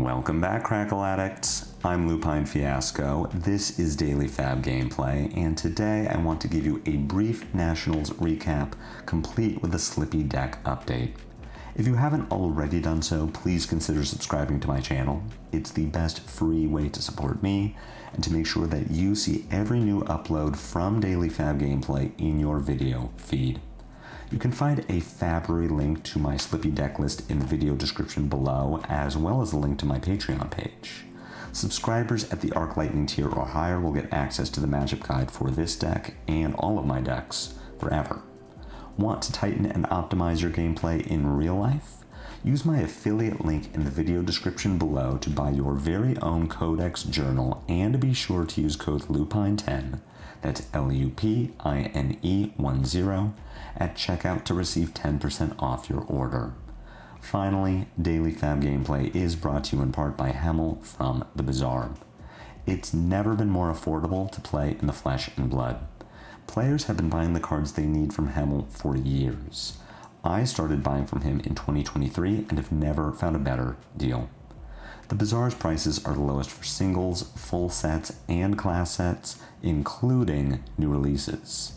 Welcome back, Crackle Addicts. I'm Lupinefiasco. This is Daily Fab Gameplay, and today I want to give you a brief Nationals recap, complete with a Slippy deck update. If you haven't already done so, please consider subscribing to my channel. It's the best free way to support me, and to make sure that you see every new upload from Daily Fab Gameplay in your video feed. You can find a Fabry link to my Slippy deck list in the video description below, as well as a link to my Patreon page. Subscribers at the Arc Lightning tier or higher will get access to the matchup guide for this deck and all of my decks forever. Want to tighten and optimize your gameplay in real life? Use my affiliate link in the video description below to buy your very own Codex journal, and be sure to use code LUPINE10, that's LUPINE10, at checkout to receive 10% off your order. Finally, Daily Fab Gameplay is brought to you in part by Hemel from The Bazaar. It's never been more affordable to play in the flesh and blood. Players have been buying the cards they need from Hemel for years. I started buying from him in 2023 and have never found a better deal. The Bazaar's prices are the lowest for singles, full sets, and class sets, including new releases.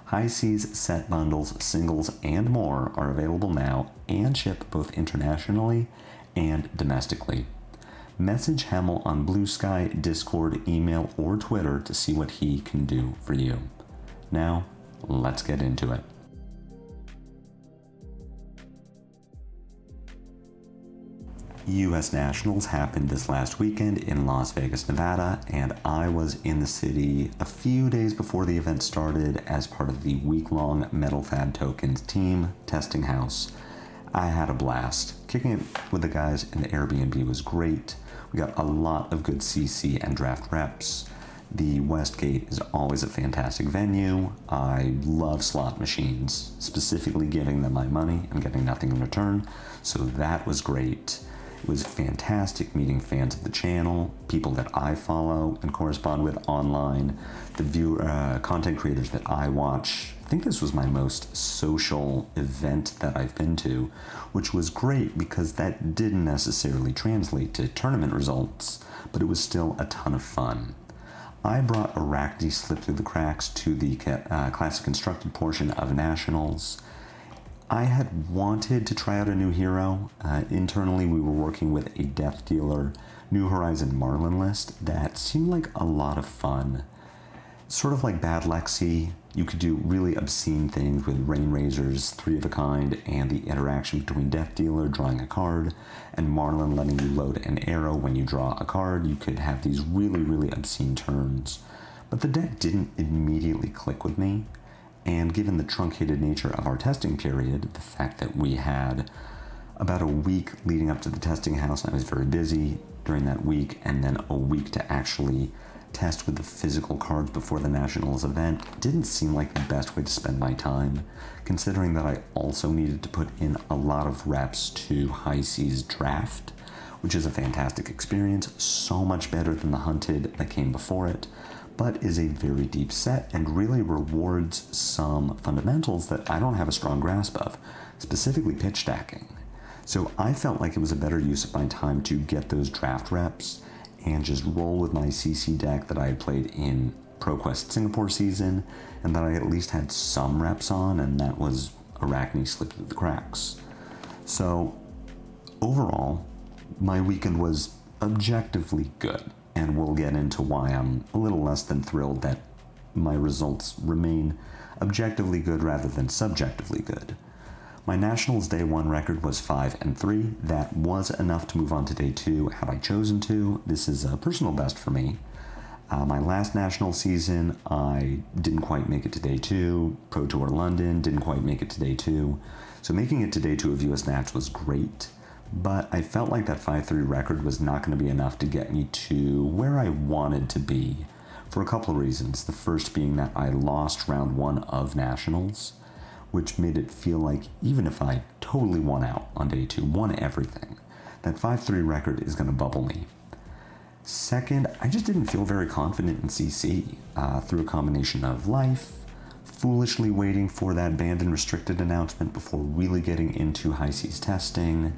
High Seas set bundles, singles, and more are available now and ship both internationally and domestically. Message Hemel on Blue Sky, Discord, email, or Twitter to see what he can do for you. Now, let's get into it. U.S. Nationals happened this last weekend in Las Vegas, Nevada, and I was in the city a few days before the event started as part of the week-long Metal Fab Tokens team testing house. I had a blast. Kicking it with the guys in the Airbnb was great. We got a lot of good CC and draft reps. The Westgate is always a fantastic venue. I love slot machines, specifically giving them my money and getting nothing in return, so that was great. It was fantastic meeting fans of the channel, people that I follow and correspond with online, the content creators that I watch. I think this was my most social event that I've been to, which was great because that didn't necessarily translate to tournament results, but it was still a ton of fun. I brought Arachne Slip Through the Cracks to the Classic Constructed portion of Nationals. I had wanted to try out a new hero. Internally, we were working with a Death Dealer New Horizon Marlin list that seemed like a lot of fun. Sort of like Bad Lexi, you could do really obscene things with Rain Razors, 3 of a kind, and the interaction between Death Dealer drawing a card and Marlin letting you load an arrow when you draw a card. You could have these really obscene turns. But the deck didn't immediately click with me. And given the truncated nature of our testing period, the fact that we had about a week leading up to the testing house, and I was very busy during that week, and then a week to actually test with the physical cards before the Nationals event, didn't seem like the best way to spend my time, considering that I also needed to put in a lot of reps to High Seas Draft, which is a fantastic experience, so much better than the Hunted that came before it, but is a very deep set and really rewards some fundamentals that I don't have a strong grasp of, specifically pitch stacking. So I felt like it was a better use of my time to get those draft reps and just roll with my CC deck that I had played in ProQuest Singapore season and that I at least had some reps on, and that was Arachne Slip Through the Cracks. So overall, my weekend was objectively good. And we'll get into why I'm a little less than thrilled that my results remain objectively good rather than subjectively good. My Nationals Day 1 record was 5-3. That was enough to move on to Day 2 had I chosen to. This is a personal best for me. My last National season, I didn't quite make it to Day 2. Pro Tour London, didn't quite make it to Day 2. So making it to Day 2 of US Nats was great. But I felt like that 5-3 record was not going to be enough to get me to where I wanted to be for a couple of reasons. The first being that I lost round 1 of Nationals, which made it feel like even if I totally won out on Day 2, won everything, that 5-3 record is going to bubble me. Second, I just didn't feel very confident in CC through a combination of life, foolishly waiting for that banned and restricted announcement before really getting into High Seas testing,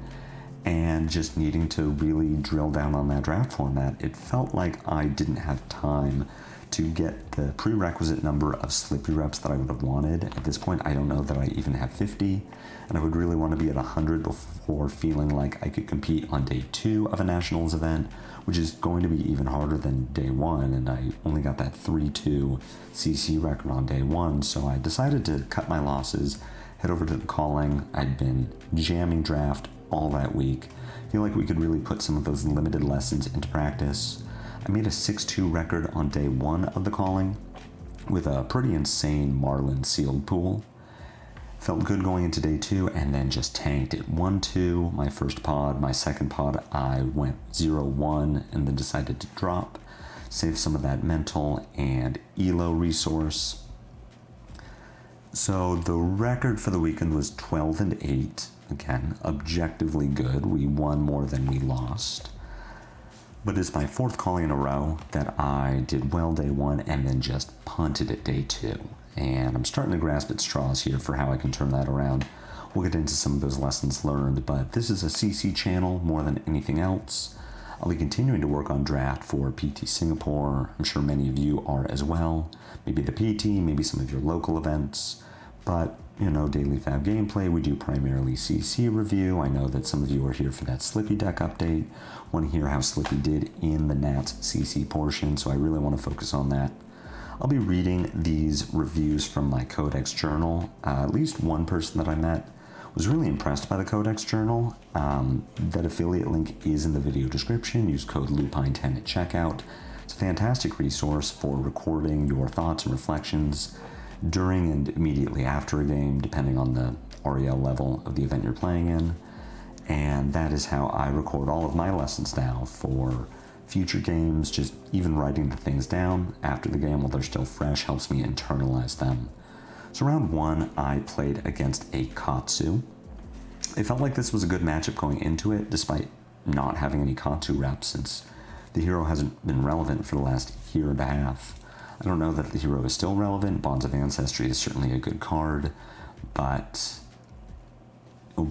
and just needing to really drill down on that draft format, it felt like I didn't have time to get the prerequisite number of Slippy reps that I would have wanted. At this point, I don't know that I even have 50, and I would really want to be at 100 before feeling like I could compete on day 2 of a Nationals event, which is going to be even harder than day 1, and I only got that 3-2 CC record on day 1, so I decided to cut my losses, head over to the calling. I'd been jamming draft all that week. I feel like we could really put some of those limited lessons into practice. I made a 6-2 record on day 1 of the calling with a pretty insane Marlin sealed pool. Felt good going into day 2 and then just tanked it. 1-2 my first pod. My second pod I went 0-1 and then decided to drop. Save some of that mental and elo resource. So the record for the weekend was 12-8. Again, objectively good. We won more than we lost. But it's my 4th calling in a row that I did well day 1 and then just punted at day 2. And I'm starting to grasp at straws here for how I can turn that around. We'll get into some of those lessons learned, but this is a CC channel more than anything else. I'll be continuing to work on draft for PT Singapore. I'm sure many of you are as well. Maybe the PT, maybe some of your local events. But, Daily Fab gameplay, we do primarily CC review. I know that some of you are here for that Slippy deck update. Want to hear how Slippy did in the Nats CC portion, so I really want to focus on that. I'll be reading these reviews from my Codex journal. At least one person that I met was really impressed by the Codex journal. That affiliate link is in the video description. Use code Lupine10 at checkout. It's a fantastic resource for recording your thoughts and reflections during and immediately after a game, depending on the REL level of the event you're playing in. And that is how I record all of my lessons now for future games. Just even writing the things down after the game while they're still fresh helps me internalize them. So round 1, I played against a Katsu. It felt like this was a good matchup going into it, despite not having any Katsu reps, since the hero hasn't been relevant for the last year and a half. I don't know that the hero is still relevant. Bonds of Ancestry is certainly a good card, but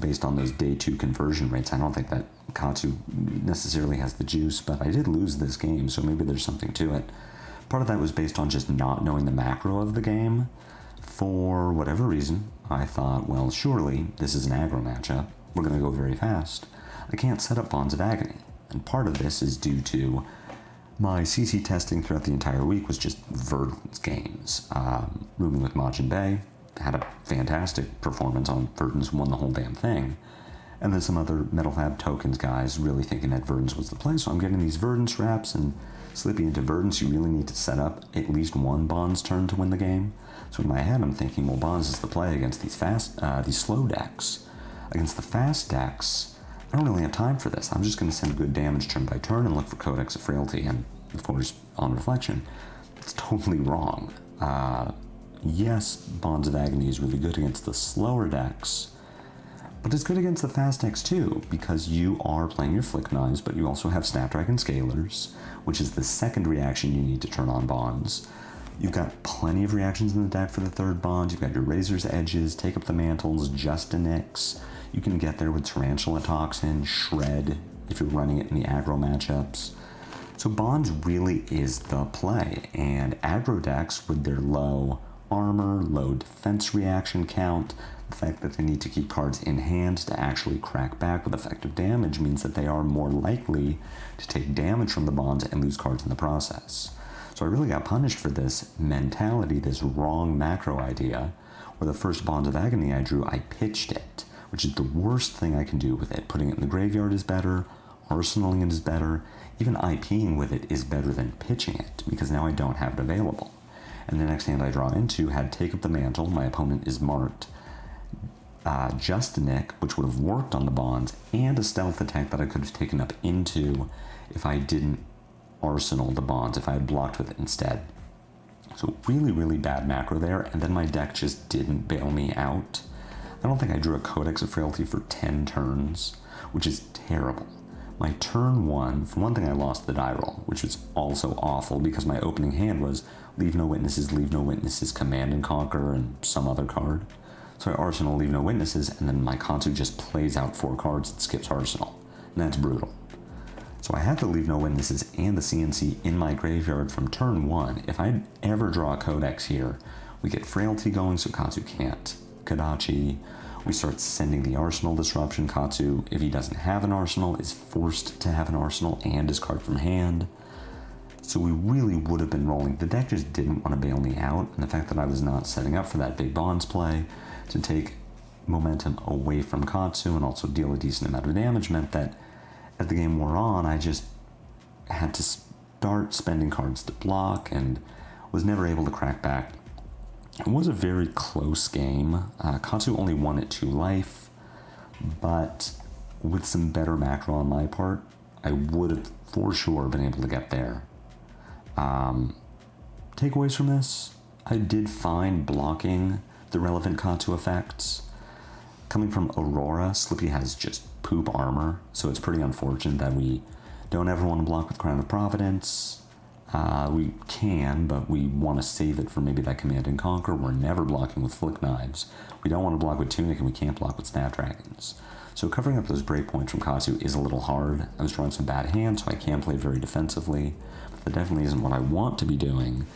based on those day 2 conversion rates, I don't think that Katsu necessarily has the juice, but I did lose this game, so maybe there's something to it. Part of that was based on just not knowing the macro of the game. For whatever reason, I thought, well, surely this is an aggro matchup. We're going to go very fast. I can't set up Bonds of Agony, and part of this is due to my CC testing throughout the entire week was just Verdant's games. Moving with Majin Bay, had a fantastic performance on Verdant's, won the whole damn thing. And then some other Metal Fab Tokens guys really thinking that Verdant's was the play, so I'm getting these Verdant's reps, and Slippy into Verdant's, you really need to set up at least one Bonds turn to win the game. So in my head, I'm thinking, well, Bonds is the play against these slow decks. Against the fast decks, I don't really have time for this. I'm just going to send good damage turn by turn and look for Codex of Frailty, and of course, on reflection, it's totally wrong. Yes, Bonds of Agony is really good against the slower decks, but it's good against the fast decks too, because you are playing your Flick Knives, but you also have Snapdragon Scalers, which is the second reaction you need to turn on Bonds. You've got plenty of reactions in the deck for the third Bond. You've got your Razor's Edges, Take Up the Mantles, Justinix. You can get there with Tarantula Toxin, Shred, if you're running it in the aggro matchups. So Bonds really is the play, and aggro decks with their low armor, low defense reaction count, the fact that they need to keep cards in hand to actually crack back with effective damage means that they are more likely to take damage from the Bonds and lose cards in the process. So I really got punished for this mentality, this wrong macro idea, where the first Bonds of Agony I drew, I pitched it, which is the worst thing I can do with it. Putting it in the graveyard is better, arsenaling it is better, even IPing with it is better than pitching it, because now I don't have it available. And the next hand I draw into had Take Up the Mantle, my opponent is marked Justinic, which would have worked on the Bonds, and a stealth attack that I could have taken up into if I didn't arsenal the Bonds, if I had blocked with it instead. So really, really bad macro there, and then my deck just didn't bail me out. I don't think I drew a Codex of Frailty for 10 turns, which is terrible. My turn 1, for one thing I lost the die roll, which was also awful because my opening hand was Leave No Witnesses, Command and Conquer, and some other card. So I arsenal Leave No Witnesses, and then my Katsu just plays out 4 cards and skips arsenal. That's brutal. So I had to leave no witnesses and the CNC in my graveyard from turn 1. If I ever draw a Codex here, we get Frailty going so Katsu can't Kadachi. We start sending the Arsenal Disruption. Katsu, if he doesn't have an Arsenal, is forced to have an Arsenal and discard from hand. So we really would have been rolling. The deck just didn't want to bail me out, and the fact that I was not setting up for that big bonds play to take momentum away from Katsu and also deal a decent amount of damage meant that as the game wore on, I just had to start spending cards to block and was never able to crack back. It was a very close game. Katsu only won at 2 life, but with some better macro on my part, I would have for sure been able to get there. Takeaways from this, I did fine blocking the relevant Katsu effects. Coming from Aurora, Slippy has just poop armor, so it's pretty unfortunate that we don't ever want to block with Crown of Providence. We can, but we want to save it for maybe that Command and Conquer. We're never blocking with Flick Knives. We don't want to block with Tunic, and we can't block with Snapdragons. So covering up those breakpoints from Katsu is a little hard. I was drawing some bad hands, so I can play very defensively. But that definitely isn't what I want to be doing.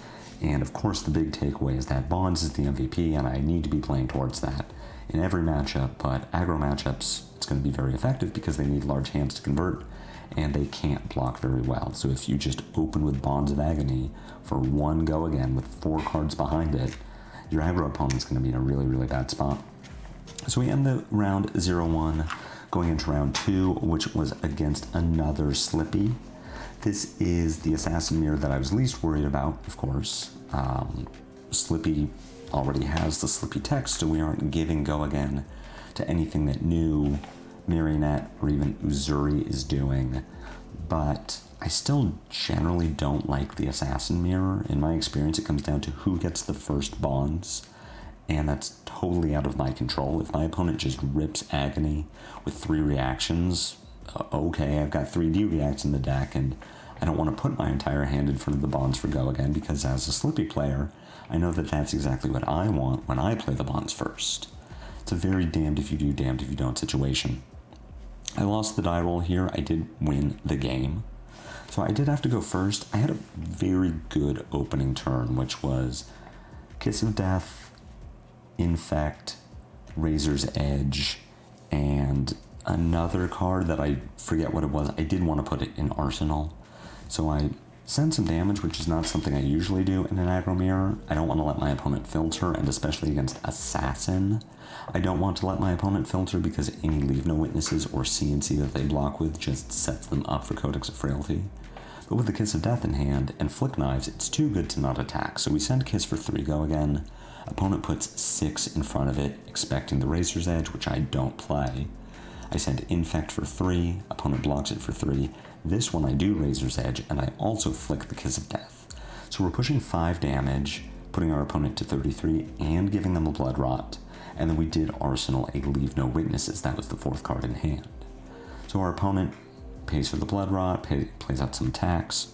And of course, the big takeaway is that Bonds is the MVP, and I need to be playing towards that in every matchup. But aggro matchups, it's going to be very effective because they need large hands to convert, and they can't block very well. So if you just open with Bonds of Agony for one go again with 4 cards behind it, your aggro opponent's going to be in a really, really bad spot. So we end the round 0-1, going into round 2, which was against another Slippy. This is the Assassin Mirror that I was least worried about, of course. Slippy already has the Slippy text, so we aren't giving go again to anything that new Marionette or even Uzuri is doing. But I still generally don't like the Assassin Mirror. In my experience, it comes down to who gets the first bonds, and that's totally out of my control. If my opponent just rips Agony with 3 reactions, okay, I've got 3D reacts in the deck, and I don't want to put my entire hand in front of the bonds for go again, because as a Slippy player, I know that that's exactly what I want when I play the bonds first. It's a very damned if you do, damned if you don't situation. I lost the die roll here. I did win the game. So I did have to go first. I had a very good opening turn, which was Kiss of Death, Infect, Razor's Edge, and another card that I forget what it was. I did want to put it in Arsenal. So I sent some damage, which is not something I usually do in an aggro mirror. I don't want to let my opponent filter, and especially against Assassin, I don't want to let my opponent filter because any Leave No Witnesses or CNC that they block with just sets them up for Codex of Frailty. But with the Kiss of Death in hand and Flick Knives, it's too good to not attack. So we send Kiss for 3 go again. Opponent puts 6 in front of it, expecting the Razor's Edge, which I don't play. I send Infect for 3, opponent blocks it for 3. This one I do Razor's Edge, and I also flick the Kiss of Death. So we're pushing 5 damage, putting our opponent to 33, and giving them a Blood Rot. And then we did Arsenal a Leave No Witnesses. That was the 4th card in hand. So our opponent pays for the Blood Rot, plays out some attacks.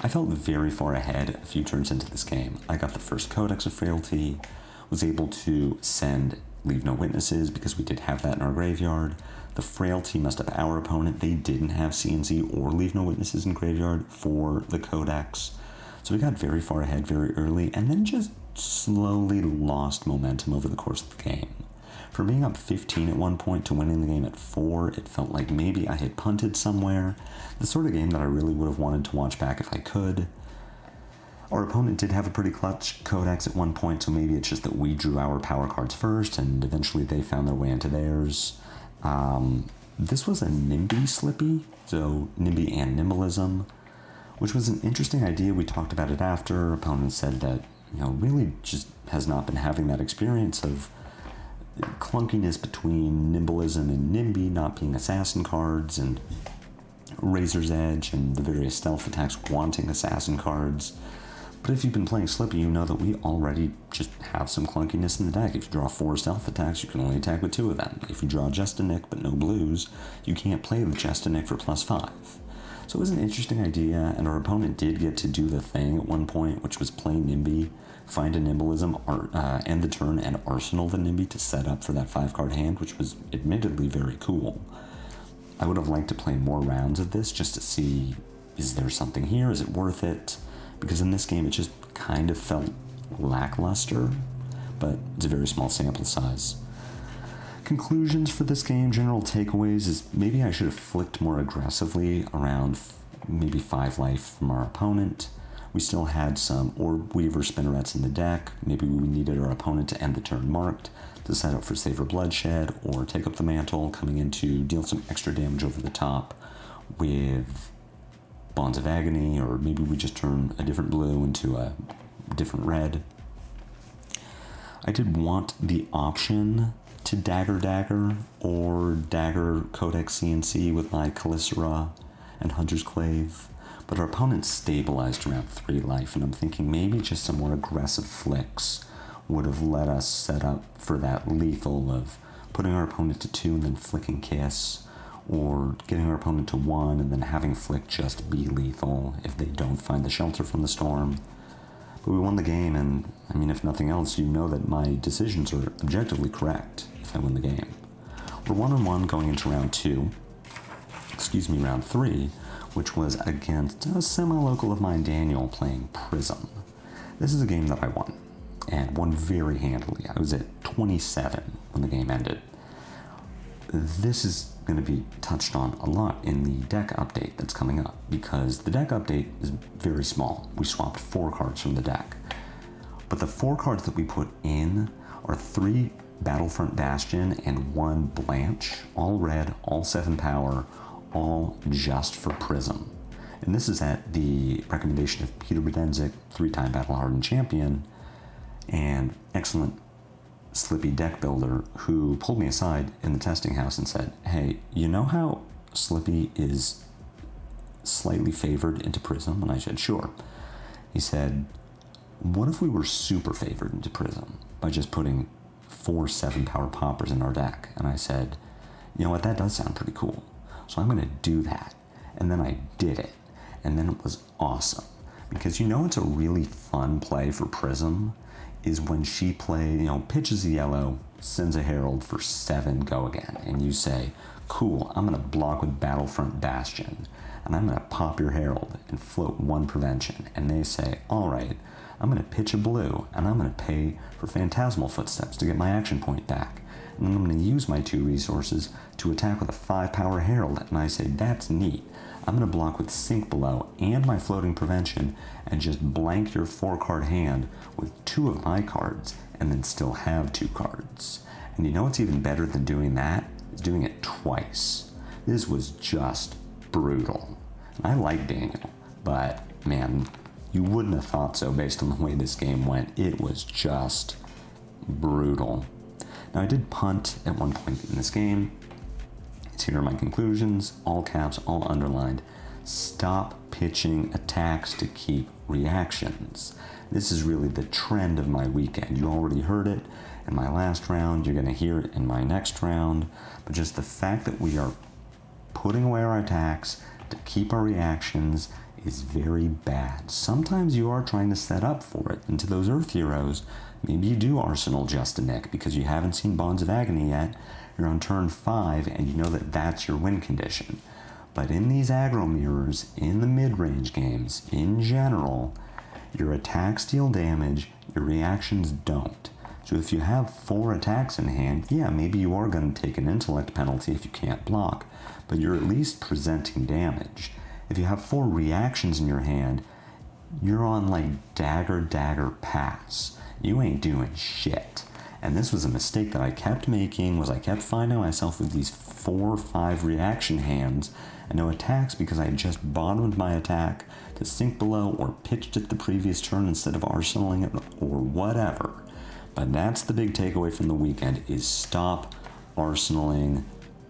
I felt very far ahead a few turns into this game. I got the first Codex of Frailty, was able to send Leave No Witnesses because we did have that in our graveyard. The Frailty messed up our opponent. They didn't have CNC or Leave No Witnesses in graveyard for the Codex. So we got very far ahead very early and then just slowly lost momentum over the course of the game. From being up 15 at one point to winning the game at 4, it felt like maybe I had punted somewhere. The sort of game that I really would have wanted to watch back if I could. Our opponent did have a pretty clutch Codex at one point, so maybe it's just that we drew our power cards first, and eventually they found their way into theirs. This was a NIMBY Slippy, so NIMBY and Nimbalism, which was an interesting idea. We talked about it after. Opponent said that, really just has not been having that experience of clunkiness between Nimbalism and NIMBY not being assassin cards, and Razor's Edge and the various stealth attacks wanting assassin cards. But if you've been playing Slippy, you know that we already just have some clunkiness in the deck. If you draw 4 stealth attacks, you can only attack with 2 of them. If you draw just a Nick but no blues, you can't play with just a Nick for +5. So it was an interesting idea, and our opponent did get to do the thing at one point, which was play NIMBY, find a Nimbalism, end the turn, and Arsenal the NIMBY to set up for that 5-card hand, which was admittedly very cool. I would have liked to play more rounds of this just to see, is there something here? Is it worth it? Because in this game it just kind of felt lackluster, but it's a very small sample size. Conclusions for this game, general takeaways, is maybe I should have flicked more aggressively around maybe 5 life from our opponent. We still had some Orb Weaver spinnerets in the deck. Maybe we needed our opponent to end the turn marked to set up for Savor Bloodshed or take up the mantle, coming in to deal some extra damage over the top with Bonds of Agony, or maybe we just turn a different blue into a different red. I did want the option to Dagger or Dagger Codex CNC with my Calicera and Hunter's Clave, but our opponent stabilized around 3 life, and I'm thinking maybe just some more aggressive flicks would have let us set up for that lethal of putting our opponent to 2 and then flicking Kiss, or getting our opponent to 1 and then having flick just be lethal if they don't find the shelter from the storm. But we won the game, and I mean, if nothing else, you know that my decisions are objectively correct if I win the game. We're 1-1 going into round 3, which was against a semi-local of mine, Daniel, playing Prism. This is a game that I won, and won very handily. I was at 27 when the game ended. This is going to be touched on a lot in the deck update that's coming up, because the deck update is very small. We swapped 4 cards from the deck. But the 4 cards that we put in are 3 Battlefront Bastion and 1 Blanche, all red, all 7 power, all just for Prism. And this is at the recommendation of Peter Bedenzik, 3-time battle-hardened champion, and excellent Slippy deck builder, who pulled me aside in the testing house and said, hey, you know how Slippy is slightly favored into Prism? And I said, sure. He said, what if we were super favored into Prism by just putting 4 7-power poppers in our deck? And I said, you know what, that does sound pretty cool. So I'm going to do that. And then I did it. And then it was awesome. Because you know it's a really fun play for Prism is when she pitches a yellow, sends a Herald for 7, go again. And you say, cool, I'm going to block with Battlefront Bastion. And I'm going to pop your Herald and float 1 prevention. And they say, all right, I'm going to pitch a blue, and I'm going to pay for Phantasmal Footsteps to get my action point back. And then I'm going to use my 2 resources to attack with a 5-power Herald. And I say, that's neat. I'm going to block with Sink Below and my floating prevention and just blank your 4-card hand with 2 of my cards and then still have 2 cards. And you know what's even better than doing that? Is doing it twice. This was just brutal. And I like Daniel, but man, you wouldn't have thought so based on the way this game went. It was just brutal. Now I did punt at one point in this game. Here are my conclusions, all caps, all underlined. Stop pitching attacks to keep reactions. This is really the trend of my weekend. You already heard it in my last round. You're going to hear it in my next round. But just the fact that we are putting away our attacks to keep our reactions is very bad. Sometimes you are trying to set up for it. And to those Earth heroes, maybe you do Arsenal just a nick because you haven't seen Bonds of Agony yet. You're on turn 5 and you know that that's your win condition. But in these aggro mirrors, in the mid-range games, in general, your attacks deal damage, your reactions don't. So if you have 4 attacks in hand, yeah, maybe you are going to take an intellect penalty if you can't block, but you're at least presenting damage. If you have 4 reactions in your hand, you're on like dagger, pass. You ain't doing shit. And this was a mistake that I kept making, was I kept finding myself with these 4 or 5 reaction hands and no attacks because I had just bottomed my attack to Sink Below or pitched it the previous turn instead of arsenaling it or whatever. But that's the big takeaway from the weekend, is stop arsenaling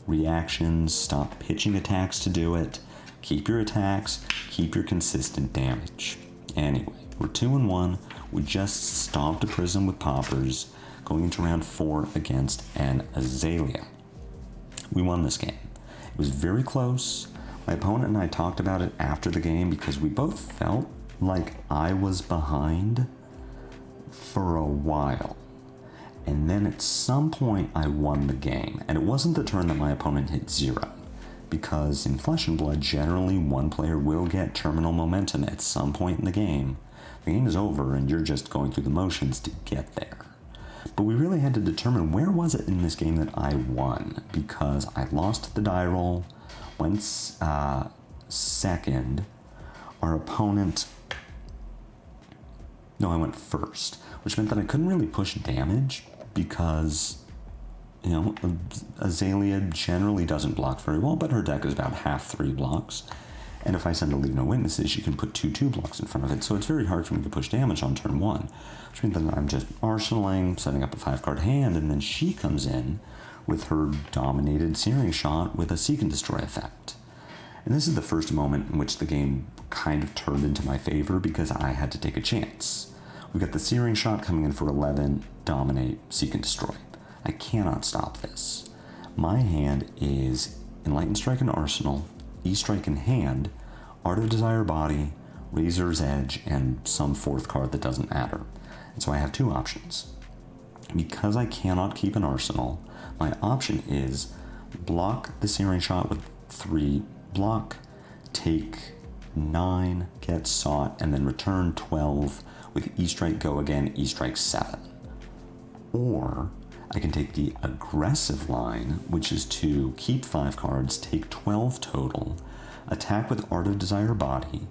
reactions, stop pitching attacks to do it, keep your attacks, keep your consistent damage. Anyway, we're 2-1, we just stomped a Prism with poppers, going into round 4 against an Azalea. We won this game. It was very close. My opponent and I talked about it after the game because we both felt like I was behind for a while. And then at some point I won the game. And it wasn't the turn that my opponent hit 0. because in Flesh and Blood, generally one player will get terminal momentum at some point in the game. The game is over and you're just going through the motions to get there. But we really had to determine where was it in this game that I won, because I lost the die roll, went second, our opponent... No, I went first, which meant that I couldn't really push damage because, you know, Azalea generally doesn't block very well, but her deck is about half 3 blocks. And if I send a Leave No Witnesses, she can put 2/2 blocks in front of it, so it's very hard for me to push damage on turn 1. Which means that I'm just arsenaling, setting up a 5-card hand, and then she comes in with her dominated Searing Shot with a Seek and Destroy effect. And this is the first moment in which the game kind of turned into my favor because I had to take a chance. We've got the Searing Shot coming in for 11, Dominate, Seek and Destroy. I cannot stop this. My hand is Enlightened Strike and Arsenal, E-Strike in hand, Art of Desire Body, Razor's Edge, and some 4th card that doesn't matter. And so I have 2 options. Because I cannot keep an Arsenal, my option is block the Searing Shot with 3 block, take 9, get Sought, and then return 12 with E-Strike Go Again, E-Strike 7. Or I can take the aggressive line, which is to keep 5 cards, take 12 total, attack with Art of Desire Body.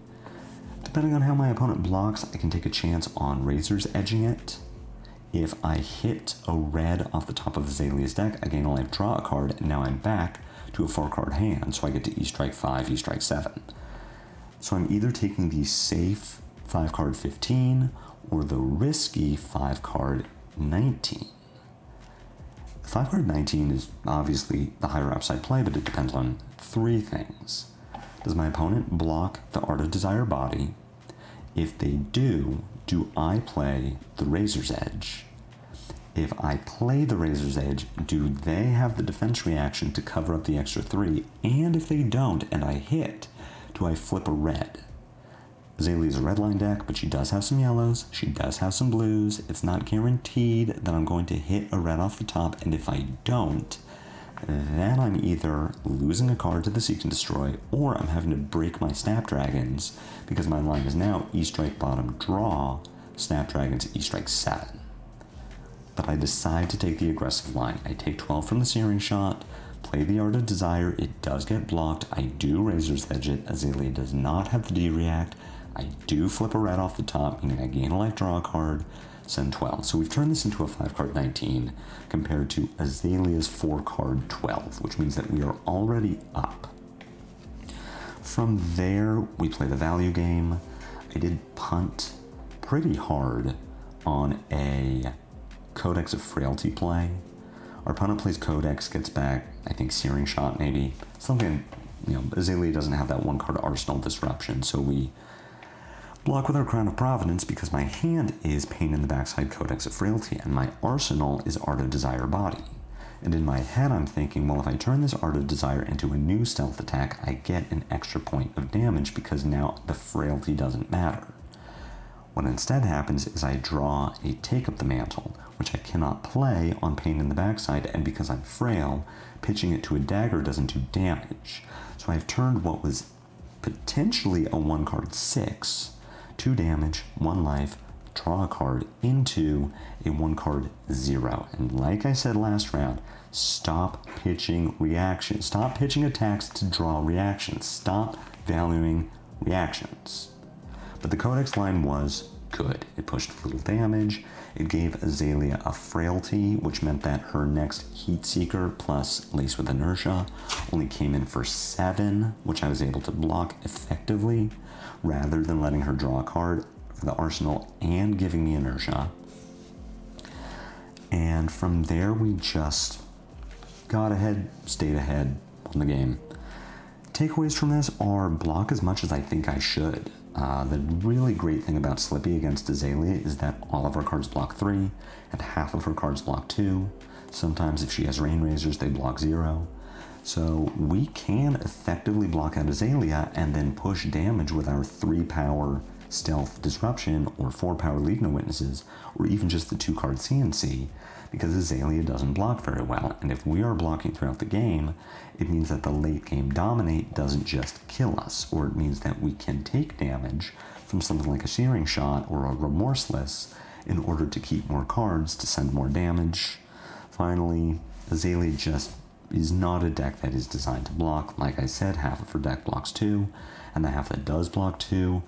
Depending on how my opponent blocks, I can take a chance on Razor's Edging it. If I hit a red off the top of Azalea's deck, I gain a life, draw a card, and now I'm back to a 4-card hand, so I get to E-Strike 5, E-Strike 7. So I'm either taking the safe 5-card 15 or the risky 5-card 19. 5-card 19 is obviously the higher upside play, but it depends on 3 things. Does my opponent block the Art of Desire Body? If they do I play the Razor's Edge? If I play the Razor's Edge, do they have the defense reaction to cover up the extra 3? And if they don't, and I hit, do I flip a red? Azalea is a red line deck, but she does have some yellows, she does have some blues. It's not guaranteed that I'm going to hit a red off the top, and if I don't, then I'm either losing a card to the Seek and Destroy, or I'm having to break my Snapdragons, because my line is now E-Strike bottom draw, Snapdragons E-Strike 7. But I decide to take the aggressive line. I take 12 from the Searing Shot, play the Art of Desire, it does get blocked, I do Razor's Edge it, Azalea does not have the D-React, I do flip a red off the top, meaning I gain a life, draw a card, send 12. So we've turned this into a 5-card 19 compared to Azalea's 4-card 12, which means that we are already up. From there, we play the value game. I did punt pretty hard on a Codex of Frailty play. Our opponent plays Codex, gets back, I think, Searing Shot maybe. Something, you know, Azalea doesn't have that 1-card Arsenal disruption, so we block with our Crown of Providence because my hand is Pain in the Backside Codex of Frailty, and my arsenal is Art of Desire Body. And in my head I'm thinking, well, if I turn this Art of Desire into a new stealth attack, I get an extra point of damage because now the Frailty doesn't matter. What instead happens is I draw a Take Up the Mantle, which I cannot play on Pain in the Backside, and because I'm frail, pitching it to a dagger doesn't do damage. So I've turned what was potentially a 1-card 6, 2 damage, 1 life, draw a card, into a 1-card 0. And like I said last round, stop pitching reactions. Stop pitching attacks to draw reactions. Stop valuing reactions. But the Codex line was good. It pushed a little damage. It gave Azalea a Frailty, which meant that her next Heat Seeker plus Lace with Inertia only came in for 7, which I was able to block effectively, rather than letting her draw a card for the arsenal and giving me inertia. And from there we just got ahead, stayed ahead, won the game. Takeaways from this are block as much as I think I should. The really great thing about Slippy against Azalea is that all of her cards block 3, and half of her cards block 2. Sometimes if she has Rain Razors, they block 0. So we can effectively block out Azalea and then push damage with our 3-power Stealth Disruption or 4-power Leave No Witnesses, or even just the 2-card CNC, because Azalea doesn't block very well, and if we are blocking throughout the game, it means that the late game Dominate doesn't just kill us, or it means that we can take damage from something like a Searing Shot or a Remorseless in order to keep more cards to send more damage. Finally, Azalea just is not a deck that is designed to block. Like I said, half of her deck blocks 2, and the half that does block 2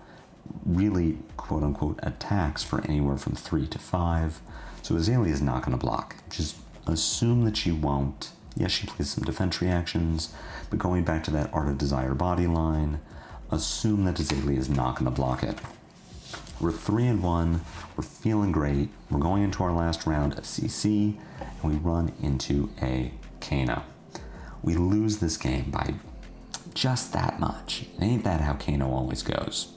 really, quote-unquote, attacks for anywhere from 3 to 5. So Azalea is not going to block. Just assume that she won't. Yes, she plays some defense reactions, but going back to that Art of Desire body line, assume that Azalea is not going to block it. We're 3-1, we're feeling great, we're going into our last round of CC, and we run into a Kano. We lose this game by just that much. Ain't that how Kano always goes?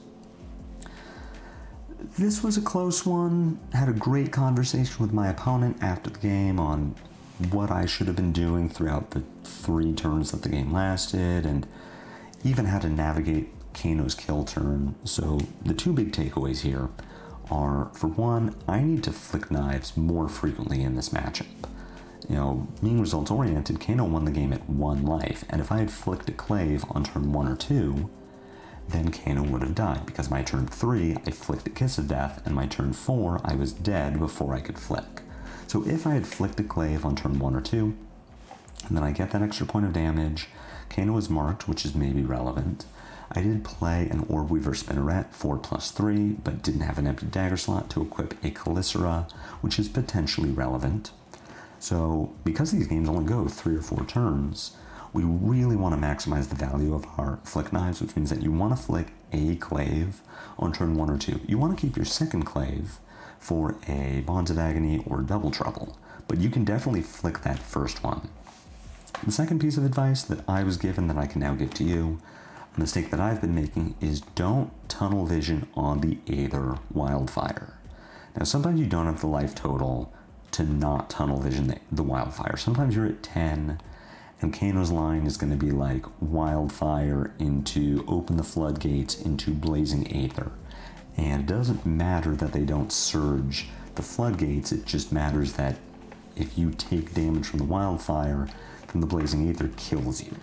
This was a close one. Had a great conversation with my opponent after the game on what I should have been doing throughout the 3 turns that the game lasted, and even how to navigate Kano's kill turn. So the 2 big takeaways here are, for one, I need to flick knives more frequently in this matchup. You know, being results oriented, Kano won the game at 1 life, and if I had flicked a Clave on turn 1 or 2, then Kano would have died, because my turn 3, I flicked a Kiss of Death, and my turn 4, I was dead before I could flick. So if I had flicked a Clave on turn 1 or 2, and then I get that extra point of damage, Kano is marked, which is maybe relevant. I did play an Orb Weaver Spinneret, 4+3, but didn't have an empty dagger slot to equip a Calicera, which is potentially relevant. So because these games only go 3 or 4 turns, we really want to maximize the value of our flick knives, which means that you want to flick a Clave on turn 1 or 2. You want to keep your second Clave for a Bonds of Agony or Double Trouble, but you can definitely flick that first one. The second piece of advice that I was given that I can now give to you, a mistake that I've been making, is don't tunnel vision on the Aether Wildfire. Now sometimes you don't have the life total to not tunnel vision the Wildfire. Sometimes you're at 10, and Kano's line is going to be like Wildfire into Open the Floodgates into Blazing Aether. And it doesn't matter that they don't surge the floodgates, it just matters that if you take damage from the Wildfire, then the Blazing Aether kills you.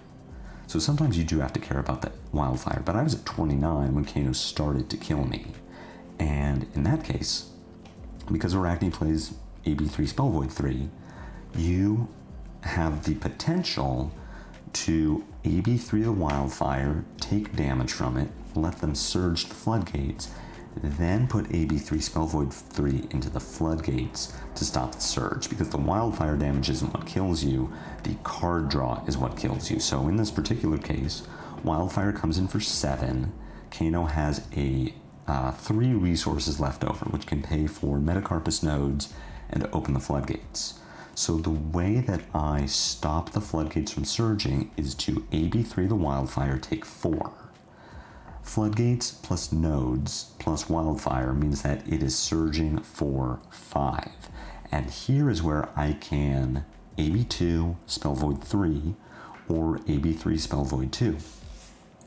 So sometimes you do have to care about that Wildfire, but I was at 29 when Kano started to kill me. And in that case, because Arachne plays AB3 Spell Void 3, you have the potential to AB3 the Wildfire, take damage from it, let them surge the floodgates, then put AB3 Spell Void 3 into the floodgates to stop the surge, because the Wildfire damage isn't what kills you, the card draw is what kills you. So in this particular case, Wildfire comes in for 7, Kano has a 3 resources left over, which can pay for Metacarpus nodes and open the floodgates. So the way that I stop the floodgates from surging is to AB3 the Wildfire, take 4. Floodgates plus nodes plus Wildfire means that it is surging for 5. And here is where I can AB2 Spell Void 3 or AB3 Spell Void 2.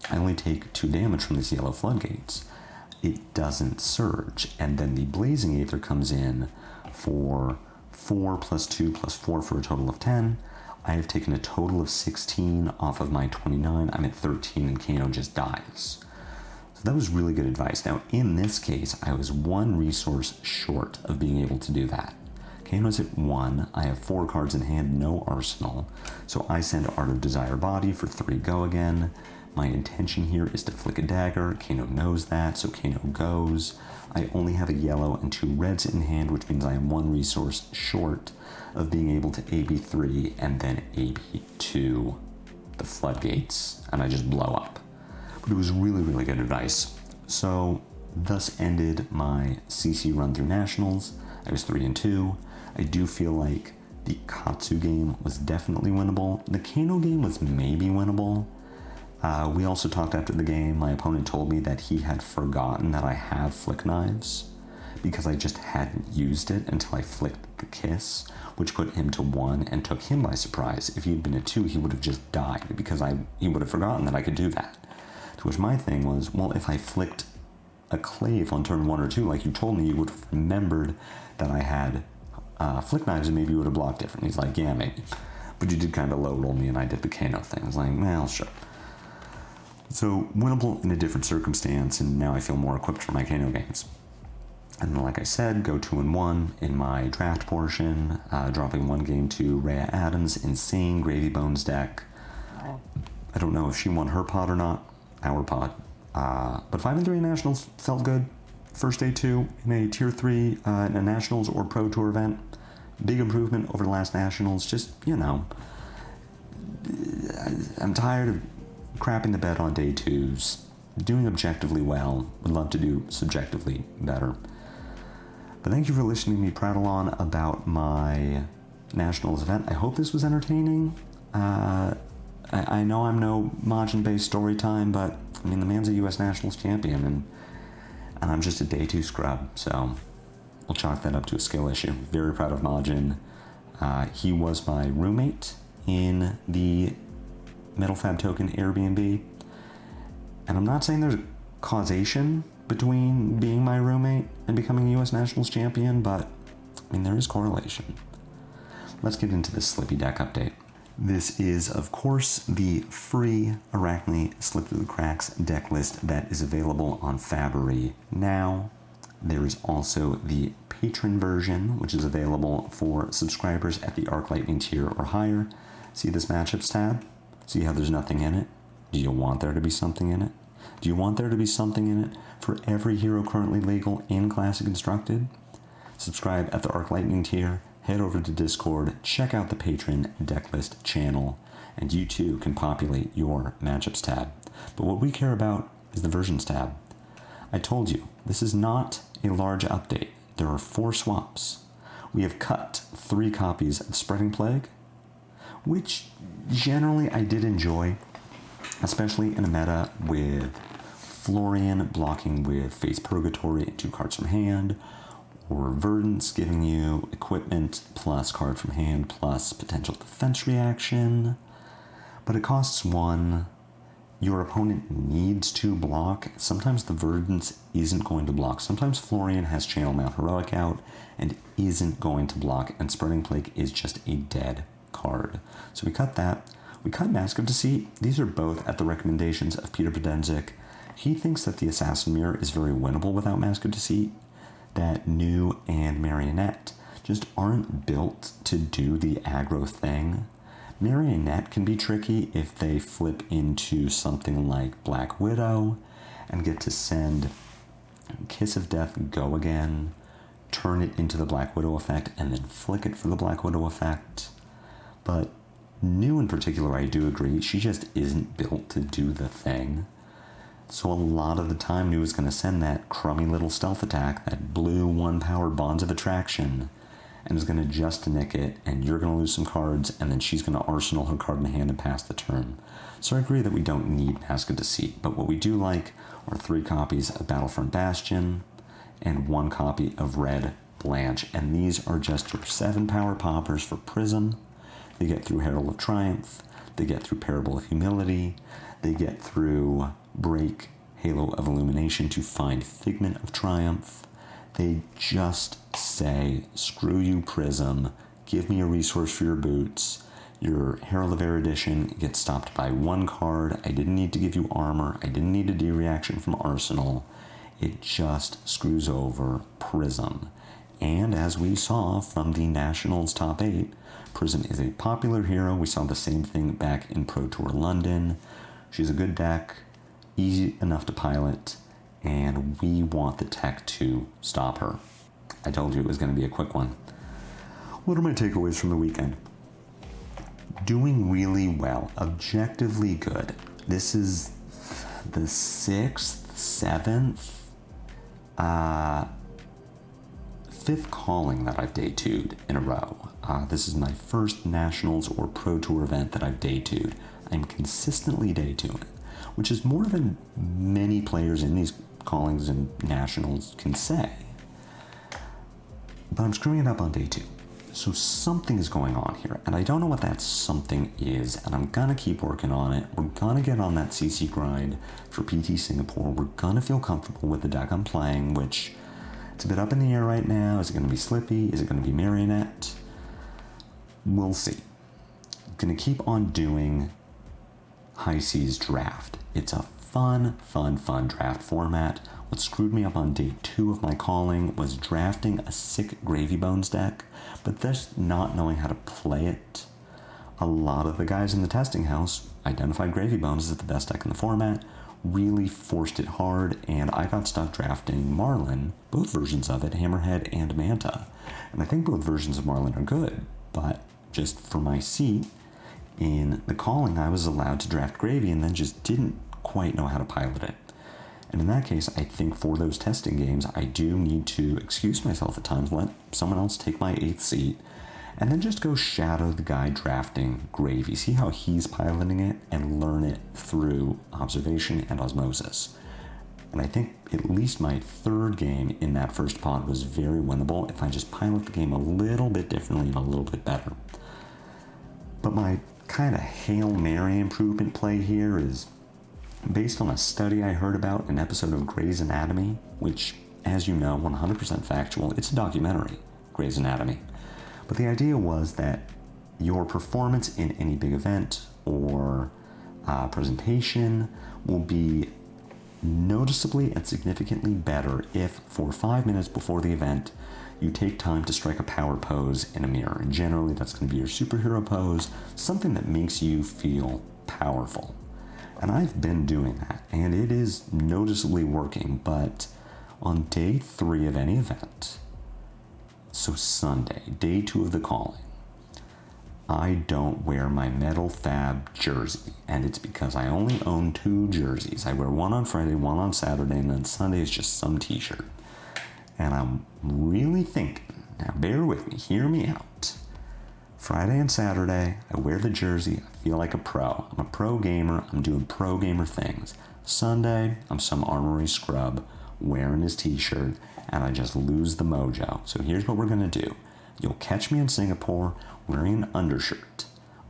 I only take 2 damage from these yellow floodgates. It doesn't surge. And then the Blazing Aether comes in for 4 plus 2 plus 4 for a total of 10. I have taken a total of 16 off of my 29. I'm at 13 and Kano just dies. So that was really good advice. Now in this case, I was 1 resource short of being able to do that. Kano's at 1, I have 4 cards in hand, no arsenal, so I send Art of Desire Body for 3 go again. My intention here is to flick a dagger. Kano knows that, so Kano goes. I only have a yellow and 2 reds in hand, which means I am 1 resource short of being able to AB3 and then AB2 the floodgates, and I just blow up. But it was really, really good advice. So, thus ended my CC run through Nationals. I was 3-2. I do feel like the Katsu game was definitely winnable. The Kano game was maybe winnable. We also talked after the game. My opponent told me that he had forgotten that I have flick knives because I just hadn't used it until I flicked the kiss, which put him to 1 and took him by surprise. If he had been at 2, he would have just died because he would have forgotten that I could do that. To which my thing was, well, if I flicked a clave on turn 1 or 2, like you told me, you would have remembered that I had flick knives and maybe you would have blocked different. He's like, yeah, maybe. But you did kind of low roll me and I did the Kano thing. I was like, well, sure. So winnable in a different circumstance, and now I feel more equipped for my Kano games. And like I said, go 2-1 in my draft portion, dropping 1 game to Rhea Adams' insane Gravy Bones deck. I don't know if she won her pod or not, our pod. But 5-3 Nationals felt good. First day 2 in a tier 3 in a Nationals or Pro Tour event. Big improvement over the last Nationals. Just, you know, I'm tired of crapping the bed on day 2s. Doing objectively well. Would love to do subjectively better. But thank you for listening to me prattle on about my Nationals event. I hope this was entertaining. I know I'm no Majin-based story time, but I mean, the man's a U.S. Nationals champion, and I'm just a day 2 scrub, so we'll chalk that up to a skill issue. Very proud of Majin. He was my roommate in the Metal Fab Token Airbnb, and I'm not saying there's a causation between being my roommate and becoming a U.S. Nationals champion, but I mean, there is correlation. Let's get into this Slippy deck update. This is, of course, the free Arachne Slip Through the Cracks deck list that is available on Fabory now. There is also the patron version, which is available for subscribers at the Arc Lightning tier or higher. See this matchups tab? See how there's nothing in it? Do you want there to be something in it? Do you want there to be something in it for every hero currently legal in Classic Constructed? Subscribe at the Arc Lightning tier. Head over to Discord, check out the Patron Decklist channel, and you too can populate your Matchups tab. But what we care about is the Versions tab. I told you, this is not a large update. There are 4 swaps. We have cut 3 copies of Spreading Plague, which generally I did enjoy, especially in a meta with Florian blocking with Face Purgatory and 2 cards from hand, or Verdance giving you equipment plus card from hand plus potential defense reaction. But it costs 1. Your opponent needs to block. Sometimes the Verdance isn't going to block. Sometimes Florian has Channel Mount Heroic out and isn't going to block, and Spreading Plague is just a dead card. So we cut that. We cut Mask of Deceit. These are both at the recommendations of Peter Podenzik. He thinks that the Assassin Mirror is very winnable without Mask of Deceit, that New and Marionette just aren't built to do the aggro thing. Marionette can be tricky if they flip into something like Black Widow and get to send Kiss of Death Go Again, turn it into the Black Widow effect, and then flick it for the Black Widow effect. But New in particular, I do agree, she just isn't built to do the thing. So a lot of the time, New is going to send that crummy little stealth attack, that blue 1-power Bonds of Attraction, and is going to just nick it, and you're going to lose some cards, and then she's going to arsenal her card in hand and pass the turn. So I agree that we don't need Mask of Deceit, but what we do like are 3 copies of Battlefront Bastion and 1 copy of Red Blanche, and these are just your 7-power poppers for Prism. They get through Herald of Triumph, they get through Parable of Humility, they get through Break Halo of Illumination to find Figment of Triumph. They just say, screw you, Prism, give me a resource for your boots. Your Herald of Erudition gets stopped by 1 card. I didn't need to give you armor. I didn't need a D-reaction from Arsenal. It just screws over Prism. And as we saw from the Nationals top 8, Prism is a popular hero. We saw the same thing back in Pro Tour London. She's a good deck, easy enough to pilot, and we want the tech to stop her. I told you it was going to be a quick one. What are my takeaways from the weekend? Doing really well, objectively good. This is the 6th, 7th, 5th calling that I've day 2'd in a row. This is my first Nationals or Pro Tour event that I've day 2'd. I'm consistently day 2'ing it, which is more than many players in these callings and Nationals can say. But I'm screwing it up on day 2. So something is going on here, and I don't know what that something is, and I'm gonna keep working on it. We're gonna get on that CC grind for PT Singapore. We're gonna feel comfortable with the deck I'm playing, which it's a bit up in the air right now. Is it gonna be Slippy? Is it gonna be Marionette? We'll see. I'm gonna keep on doing High Seas Draft. It's a fun draft format. What screwed me up on day 2 of my calling was drafting a sick Gravy Bones deck, but just not knowing how to play it. A lot of the guys in the testing house identified Gravy Bones as the best deck in the format, really forced it hard, and I got stuck drafting Marlin, both versions of it, Hammerhead and Manta. And I think both versions of Marlin are good, but just for my seat in the calling, I was allowed to draft Gravy and then just didn't quite know how to pilot it. And in that case, I think for those testing games, I do need to excuse myself at times, let someone else take my 8th seat, and then just go shadow the guy drafting Gravy, see how he's piloting it, and learn it through observation and osmosis. And I think at least my 3rd game in that first pod was very winnable if I just pilot the game a little bit differently and a little bit better. But my kind of Hail Mary improvement play here is based on a study I heard about in an episode of Grey's Anatomy, which, as you know, 100% factual. It's a documentary, Grey's Anatomy. But the idea was that your performance in any big event or presentation will be noticeably and significantly better if, for 5 minutes before the event, you take time to strike a power pose in a mirror. And generally, that's going to be your superhero pose, something that makes you feel powerful. And I've been doing that, and it is noticeably working, but on day 3 of any event, so Sunday, day 2 of the calling, I don't wear my Metal Fab jersey, and it's because I only own 2 jerseys. I wear one on Friday, one on Saturday, and then Sunday is just some t-shirt. And I'm really thinking, now bear with me, hear me out. Friday and Saturday, I wear the jersey, I feel like a pro. I'm a pro gamer, I'm doing pro gamer things. Sunday, I'm some armory scrub wearing his t-shirt, and I just lose the mojo. So here's what we're gonna do. You'll catch me in Singapore wearing an undershirt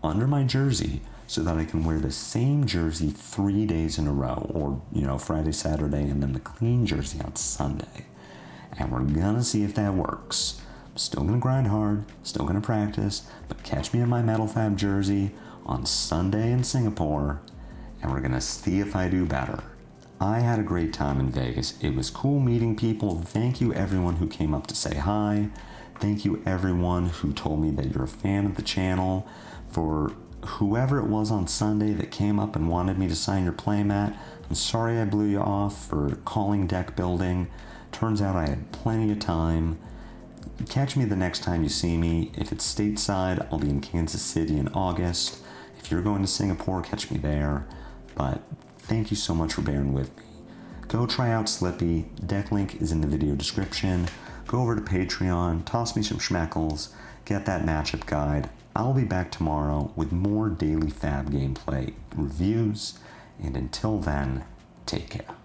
under my jersey so that I can wear the same jersey 3 days in a row, or, Friday, Saturday, and then the clean jersey on Sunday. And we're gonna see if that works. I'm still gonna grind hard, still gonna practice, but catch me in my Metal Fab jersey on Sunday in Singapore, and we're gonna see if I do better. I had a great time in Vegas. It was cool meeting people. Thank you everyone who came up to say hi. Thank you everyone who told me that you're a fan of the channel. For whoever it was on Sunday that came up and wanted me to sign your playmat, I'm sorry I blew you off for calling deck building. Turns out I had plenty of time. Catch me the next time you see me. If it's stateside, I'll be in Kansas City in August. If you're going to Singapore, catch me there. But thank you so much for bearing with me. Go try out Slippy. Deck link is in the video description. Go over to Patreon, toss me some schmeckles, get that matchup guide. I'll be back tomorrow with more daily Fab gameplay reviews. And until then, take care.